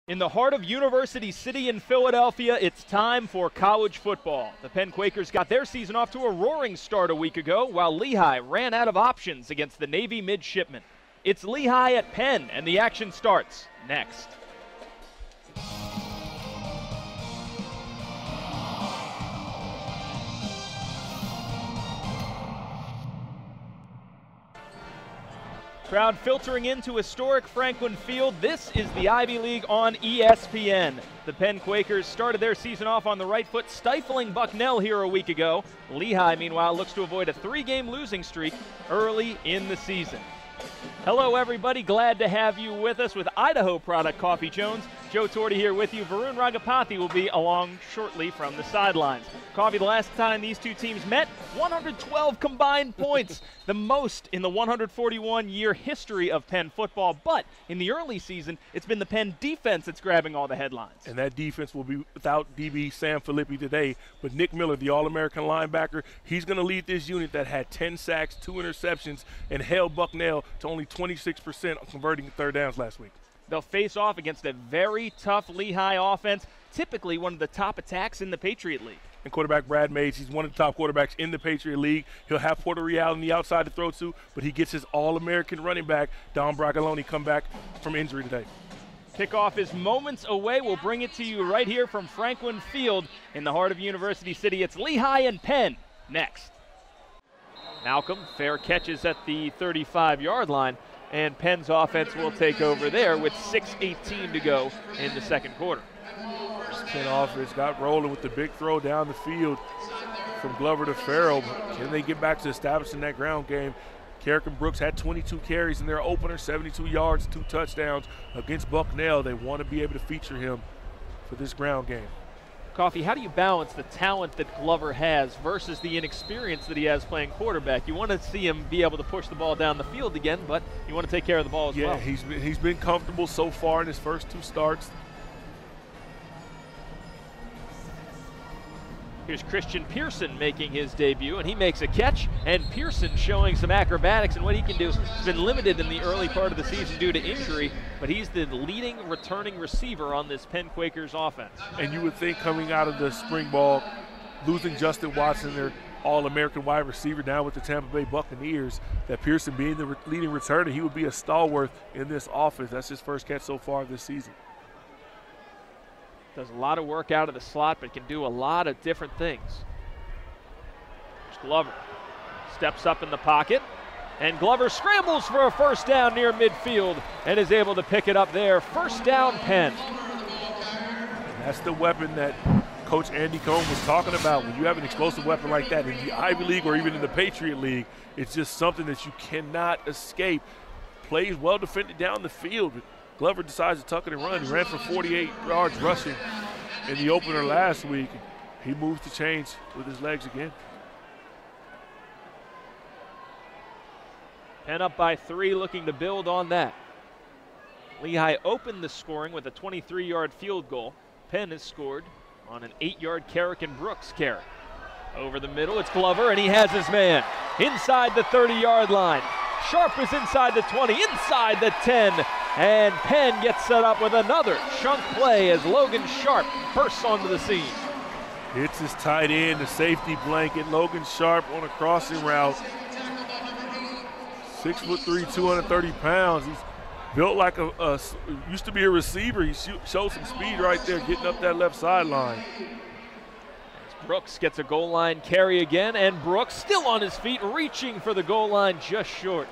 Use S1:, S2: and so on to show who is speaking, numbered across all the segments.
S1: In the heart of University City in Philadelphia, it's time for college football. The Penn Quakers got their season off to a roaring start a week ago, while Lehigh ran out of options against the Navy midshipmen. It's Lehigh at Penn, and the action starts next. Crowd filtering into historic Franklin Field. This is the Ivy League on ESPN. The Penn Quakers started their season off on the right foot, stifling Bucknell here a week ago. Lehigh, meanwhile, looks to avoid a 3-game losing streak early in the season. Hello, everybody. Glad to have you with us with Idaho Product Coffee Jones. Joe Tordy here with you. Varun Ragapathy will be along shortly from the sidelines. Coffee, the last time these two teams met, 112 combined points, the most in the 141-year history of Penn football. But in the early season, it's been the Penn defense that's grabbing all the headlines. And that defense will be without DB Sam Filippi today. But Nick Miller, the All-American linebacker, he's going to lead this unit that had 10 sacks, 2 interceptions, and held Bucknell to only 26% on converting third downs last week. They'll face off against a very tough Lehigh offense, typically one of the top attacks in the Patriot League. And quarterback Brad Mays, he's one of the top quarterbacks in the Patriot League. He'll have Porter Real on the outside to throw to, but he gets his All-American running back, Don Bracaloni, come back from injury today. Kickoff is moments away. We'll bring it to you right here from Franklin Field in the heart of University City. It's Lehigh and Penn next. Malcolm, fair catches at the 35-yard line, and Penn's offense will take over there with 6:18 to go in the second quarter. Penn offense got rolling with the big throw down the field from Glover to Farrell. Can they get back to establishing that ground game? Kerrigan Brooks had 22 carries in their opener, 72 yards, 2 touchdowns against Bucknell. They want to be able to feature him for this ground game. Coffee, how do you balance the talent that Glover has versus the inexperience that he has playing quarterback? You want to see him be able to push the ball down the field again, but you want to take care of the ball as well. Yeah, he's been comfortable so far in his first 2 starts. Here's Christian Pearson making his debut, and he makes a catch, and Pearson showing some acrobatics and what he can do. He's been limited in the early part of the season due to injury, but he's the leading returning receiver on this Penn Quakers offense. And you would think coming out of the spring ball, losing Justin Watson, their All-American wide receiver down with the Tampa Bay Buccaneers, that Pearson being the leading returner, he would be a stalwart in this offense. That's his first catch so far this season. Does a lot of work out of the slot, but can do a lot of different things. There's Glover. Steps up in the pocket, and Glover scrambles for a first down near midfield and is able to pick it up there. First down, Penn. And that's the weapon that Coach Andy Cohn was talking about. When you have an explosive weapon like that in the Ivy League or even in the Patriot League, it's just something that you cannot escape. Plays well defended down the field. Glover decides to tuck it and run. He ran for 48 yards rushing in the opener last week. He moves the chains with his legs again. Penn up by 3, looking to build on that. Lehigh opened the scoring with a 23-yard field goal. Penn has scored on an 8-yard Kerrigan Brooks carry. Over the middle, it's Glover, and he has his man inside the 30-yard line. Sharp is inside the 20, inside the 10, and Penn gets set up with another chunk play as Logan Sharp bursts onto the scene. Hits his tight end, the safety blanket. Logan Sharp on a crossing route. 6'3", 230 pounds. He's built like used to be a receiver. He shows some speed right there, getting up that left sideline. Brooks gets a goal line carry again, and Brooks still on his feet, reaching for the goal line just short.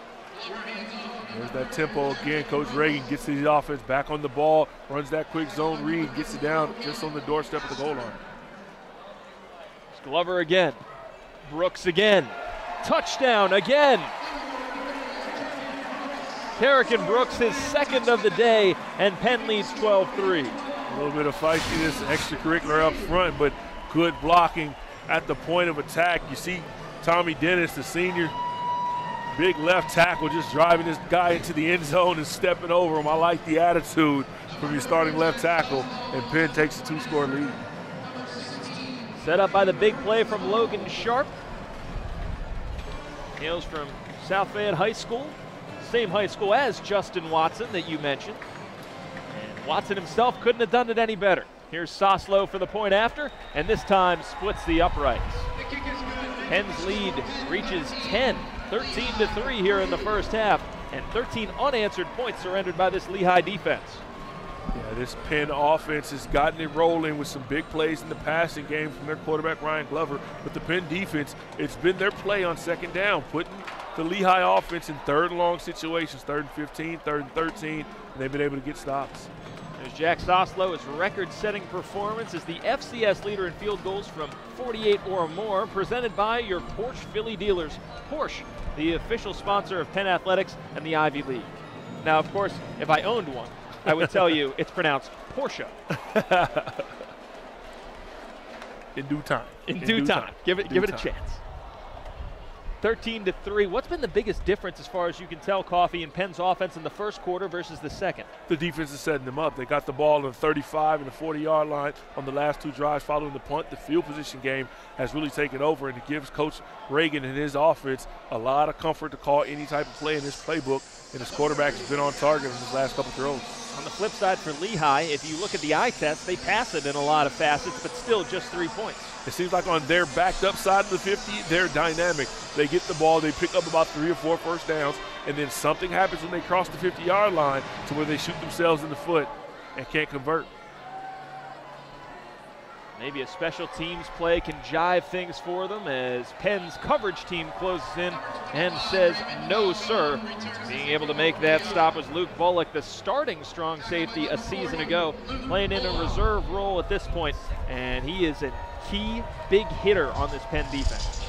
S1: There's that tempo again. Coach Reagan gets the offense back on the ball, runs that quick zone read, gets it down just on the doorstep of the goal line. It's Glover again. Brooks again. Touchdown again. Kerrigan Brooks, his second of the day, and Penn leads 12-3. A little bit of feistiness, extracurricular up front, but good blocking at the point of attack. You see Tommy Dennis, the senior, big left tackle, just driving this guy into the end zone and stepping over him. I like the attitude from your starting left tackle, and Penn takes a 2-score lead. Set up by the big play from Logan Sharp. Hails from South Fayette High School, same high school as Justin Watson that you mentioned. And Watson himself couldn't have done it any better. Here's Soslow for the point after, and this time splits the uprights. Penn's lead reaches 10, 13-3 here in the first half, and 13 unanswered points surrendered by this Lehigh defense.
S2: Yeah, this Penn offense has gotten it rolling with some big plays in the passing game from their quarterback Ryan Glover. But the Penn defense, it's been their play on second down, putting the Lehigh offense in third and long situations, 3rd and 15, 3rd and 13, and they've been able to get stops.
S1: There's Jack Soslow's record-setting performance as the FCS leader in field goals from 48 or more, presented by your Porsche Philly dealers. Porsche, the official sponsor of Penn Athletics and the Ivy League. Now, of course, if I owned one, I would tell you it's pronounced Porsche.
S2: In due time.
S1: In due time. Give it a chance. 13-3. What's been the biggest difference as far as you can tell, Coffee, in Penn's offense in the first quarter versus the second?
S2: The defense is setting them up. They got the ball on the 35 and the 40-yard line on the last two drives following the punt. The field position game has really taken over, and it gives Coach Reagan and his offense a lot of comfort to call any type of play in this playbook, and his quarterback has been on target in his last couple throws.
S1: On the flip side for Lehigh, if you look at the eye test, they pass it in a lot of facets, but still just 3 points.
S2: It seems like on their backed up side of the 50, they're dynamic. They get the ball, they pick up about 3 or 4 first downs, and then something happens when they cross the 50-yard line to where they shoot themselves in the foot and can't convert.
S1: Maybe a special teams play can jive things for them as Penn's coverage team closes in and says, no, sir. Being able to make that stop was Luke Bullock, the starting strong safety a season ago, playing in a reserve role at this point, and he is a key big hitter on this Penn defense.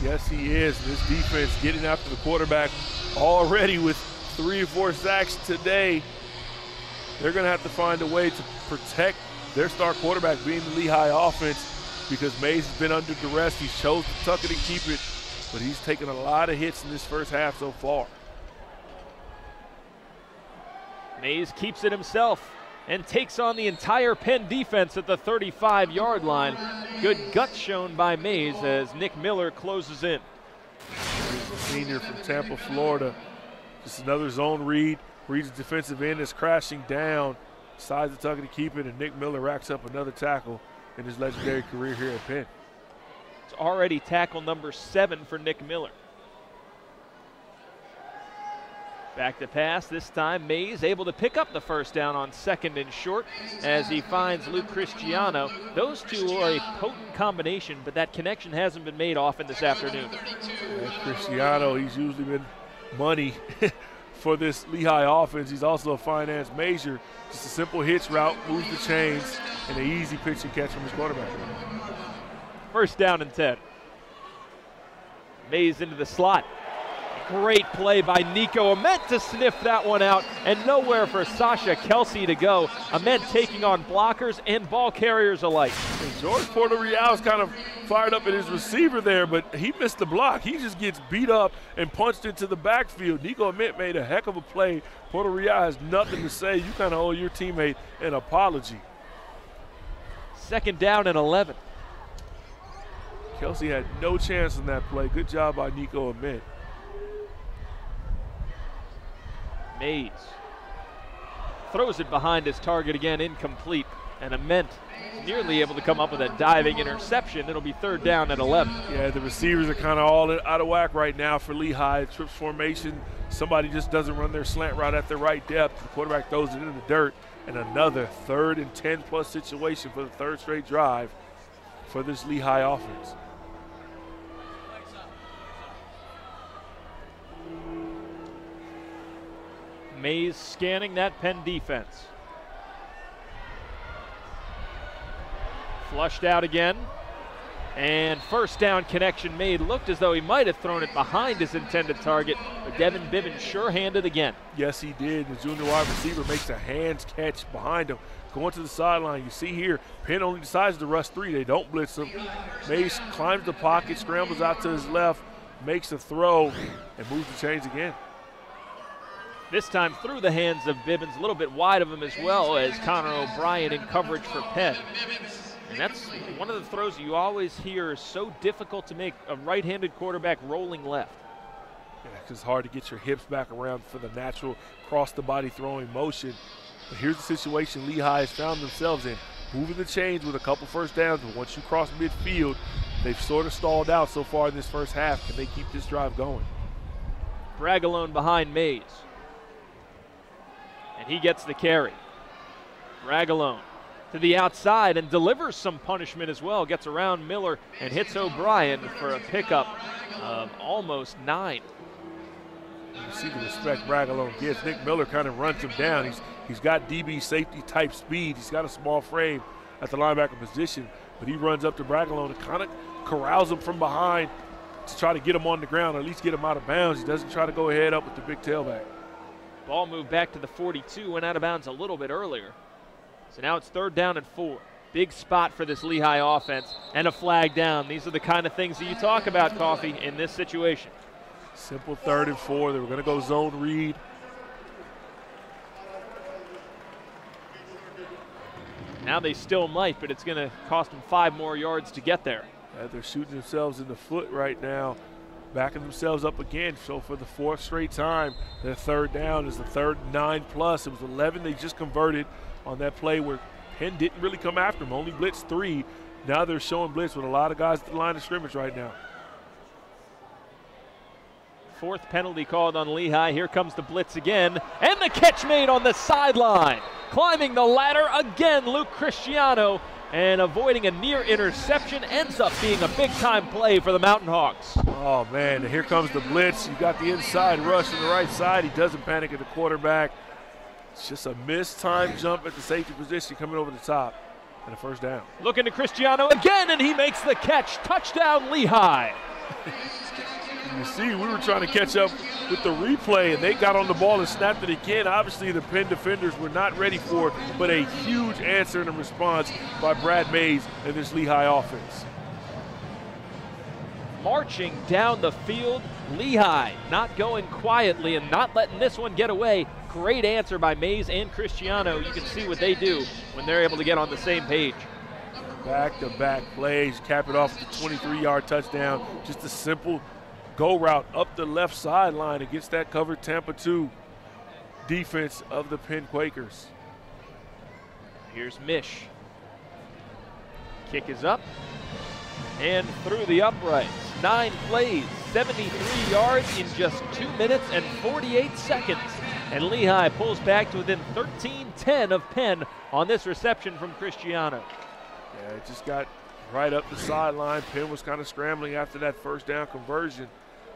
S2: Yes, he is. This defense getting after the quarterback already with 3 or 4 sacks today. They're going to have to find a way to protect their star quarterback being the Lehigh offense because Mays has been under duress. He chose to tuck it and keep it, but he's taken a lot of hits in this first half so far.
S1: Mays keeps it himself and takes on the entire Penn defense at the 35-yard line. Good guts shown by Mays as Nick Miller closes in.
S2: He's a senior from Tampa, Florida. Just another zone read. Reed's defensive end is crashing down. Decides to tuck it to keep it, and Nick Miller racks up another tackle in his legendary career here at Penn.
S1: It's already tackle number 7 for Nick Miller. Back to pass, this time Mays able to pick up the first down on 2nd and short as he finds Luke Cristiano. Those two are a potent combination, but that connection hasn't been made often this afternoon.
S2: Yeah, Cristiano, he's usually been money for this Lehigh offense. He's also a finance major. Just a simple hitch route, moves the chains, and an easy pitch and catch from his quarterback.
S1: First down and 10. Mays into the slot. Great play by Nico Ament to sniff that one out, and nowhere for Sasha Kelsey to go. Ament taking on blockers and ball carriers alike.
S2: And George Porter-Real's kind of fired up at his receiver there, but he missed the block. He just gets beat up and punched into the backfield. Nico Ament made a heck of a play. Porter-Real has nothing to say. You kind of owe your teammate an apology.
S1: 2nd down and 11.
S2: Kelsey had no chance in that play. Good job by Nico Ament.
S1: Mays throws it behind his target again, incomplete, and Ament nearly able to come up with a diving interception. It'll be 3rd down and 11.
S2: Yeah, the receivers are kind of all out of whack right now for Lehigh. Trips formation, somebody just doesn't run their slant route at the right depth. The quarterback throws it in the dirt, and another 3rd and 10+ situation for the 3rd straight drive for this Lehigh offense.
S1: Mays scanning that Penn defense. Flushed out again. And first down connection made. Looked as though he might have thrown it behind his intended target, but Devin Bivens sure-handed again.
S2: Yes, he did. The junior wide receiver makes a hands catch behind him. Going to the sideline. You see here, Penn only decides to rush 3. They don't blitz him. Mays climbs the pocket, scrambles out to his left, makes a throw, and moves the chains again.
S1: This time through the hands of Bivens, a little bit wide of him as well as Connor O'Brien in coverage for Penn. And that's one of the throws you always hear is so difficult to make a right-handed quarterback rolling left.
S2: Yeah, it's hard to get your hips back around for the natural cross-the-body throwing motion. But here's the situation Lehigh has found themselves in. Moving the chains with a couple first downs, but once you cross midfield, they've sort of stalled out so far in this first half. Can they keep this drive going?
S1: Bragalone behind Mays. And he gets the carry. Bragalone to the outside and delivers some punishment as well. Gets around Miller and hits O'Brien for a pickup of almost 9.
S2: You see the respect Bragalone gets. Nick Miller kind of runs him down. He's got DB safety type speed. He's got a small frame at the linebacker position, but he runs up to Bragalone and kind of corrals him from behind to try to get him on the ground, or at least get him out of bounds. He doesn't try to go ahead up with the big tailback.
S1: Ball moved back to the 42, went out of bounds a little bit earlier. So now it's 3rd down and 4. Big spot for this Lehigh offense, and a flag down. These are the kind of things that you talk about, Coffee, in this situation.
S2: Simple 3rd and 4. They were going to go zone read.
S1: Now they still might, but it's going to cost them 5 more yards to get there.
S2: They're shooting themselves in the foot right now, backing themselves up again. So for the 4th straight time, their 3rd down is the 3rd 9+. It was 11 they just converted on that play where Penn didn't really come after them, only blitzed 3. Now they're showing blitz with a lot of guys at the line of scrimmage right now.
S1: 4th penalty called on Lehigh. Here comes the blitz again, and the catch made on the sideline. Climbing the ladder again, Luke Cristiano, and avoiding a near interception. Ends up being a big-time play for the Mountain Hawks.
S2: Oh, man, here comes the blitz. You got the inside rush on the right side. He doesn't panic at the quarterback. It's just a missed time jump at the safety position coming over the top, and a 1st down.
S1: Looking to Cristiano again, and he makes the catch. Touchdown, Lehigh.
S2: You see, we were trying to catch up with the replay, and they got on the ball and snapped it again. Obviously, the Penn defenders were not ready for it, but a huge answer and a response by Brad Mays and this Lehigh offense.
S1: Marching down the field, Lehigh not going quietly and not letting this one get away. Great answer by Mays and Cristiano. You can see what they do when they're able to get on the same page.
S2: Back-to-back plays, cap it off with a 23-yard touchdown. Just a simple go route up the left sideline against that covered Tampa 2 defense of the Penn Quakers.
S1: Here's Mish. Kick is up and through the uprights. 9 plays, 73 yards in just 2 minutes and 48 seconds. And Lehigh pulls back to within 13-10 of Penn on this reception from Cristiano.
S2: Yeah, it just got right up the sideline. Penn was kind of scrambling after that 1st down conversion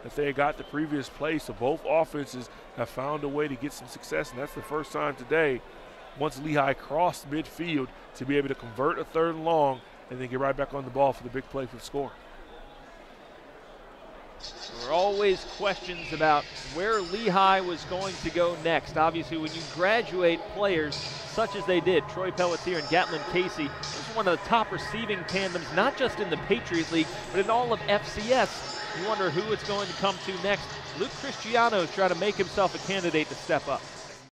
S2: that they got the previous play. So both offenses have found a way to get some success, and that's the first time today, once Lehigh crossed midfield, to be able to convert a 3rd and long and then get right back on the ball for the big play for the score.
S1: There were always questions about where Lehigh was going to go next. Obviously, when you graduate players such as they did, Troy Pelletier and Gatlin Casey, this is one of the top receiving tandems, not just in the Patriot League, but in all of FCS. You wonder who it's going to come to next. Luke Cristiano is trying to make himself a candidate to step up.